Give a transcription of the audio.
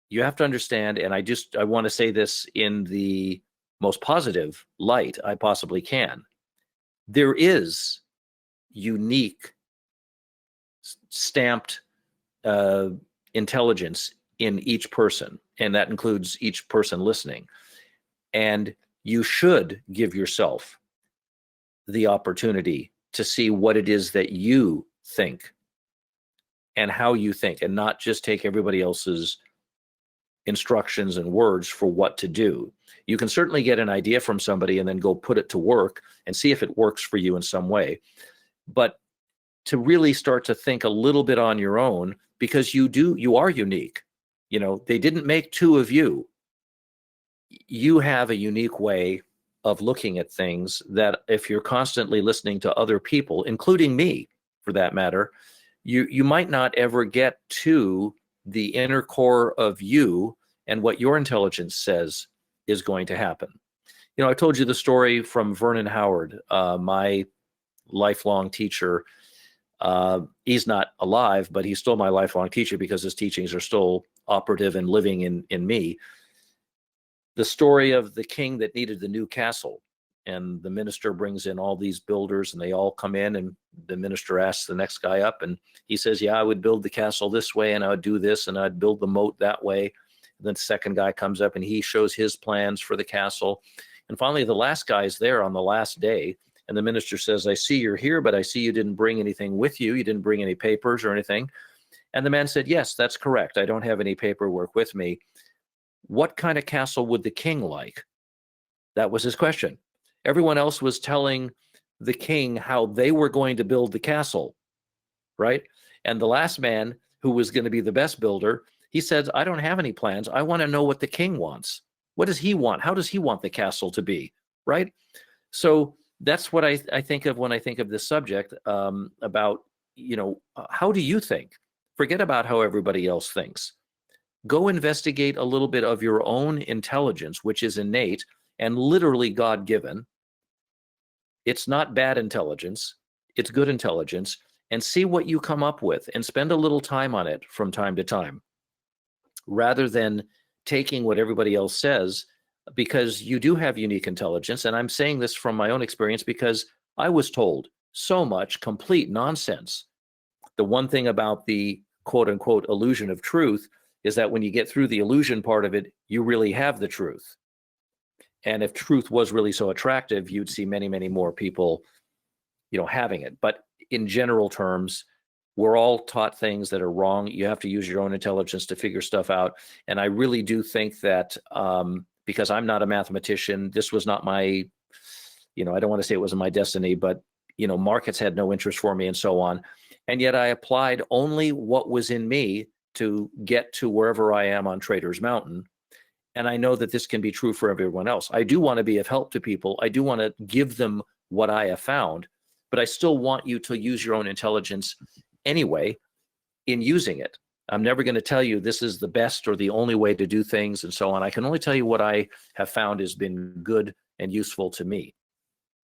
you have to understand, and I want to say this in the most positive light I possibly can. There is unique stamped intelligence in each person, and that includes each person listening. And you should give yourself the opportunity to see what it is that you think and how you think, and not just take everybody else's instructions and words for what to do. You can certainly get an idea from somebody and then go put it to work and see if it works for you in some way. But to really start to think a little bit on your own, because you are unique. You know, they didn't make two of you. You have a unique way of looking at things that if you're constantly listening to other people, including me for that matter, you might not ever get to the inner core of you and what your intelligence says is going to happen. You know, I told you the story from Vernon Howard, my lifelong teacher. He's not alive, but he's still my lifelong teacher because his teachings are still operative and living in me. The story of the king that needed the new castle, and the minister brings in all these builders and they all come in, and the minister asks the next guy up and he says, yeah, I would build the castle this way and I would do this and I'd build the moat that way. And then the second guy comes up and he shows his plans for the castle. And finally, the last guy's there on the last day. And the minister says, I see you're here, but I see you didn't bring anything with you. You didn't bring any papers or anything. And the man said, yes, that's correct. I don't have any paperwork with me. What kind of castle would the king like? That was his question. Everyone else was telling the king how they were going to build the castle, right? And the last man, who was going to be the best builder, he said, I don't have any plans. I want to know what the king wants. What does he want? How does he want the castle to be, right? So that's what I think of when I think of this subject, about, you know, how do you think? Forget about how everybody else thinks. Go investigate a little bit of your own intelligence, which is innate and literally God-given. It's not bad intelligence. It's good intelligence. And see what you come up with and spend a little time on it from time to time, rather than taking what everybody else says, because you do have unique intelligence. And I'm saying this from my own experience because I was told so much complete nonsense. The one thing about the quote unquote illusion of truth is that when you get through the illusion part of it, you really have the truth. And if truth was really so attractive, you'd see many, many more people, you know, having it. But in general terms, we're all taught things that are wrong. You have to use your own intelligence to figure stuff out. And I really do think that because I'm not a mathematician, this was not my, you know, I don't want to say it wasn't my destiny, but, you know, markets had no interest for me and so on. And yet I applied only what was in me to get to wherever I am on Trader's Mountain. And I know that this can be true for everyone else. I do want to be of help to people. I do want to give them what I have found, but I still want you to use your own intelligence anyway in using it. I'm never going to tell you this is the best or the only way to do things and so on. I can only tell you what I have found has been good and useful to me.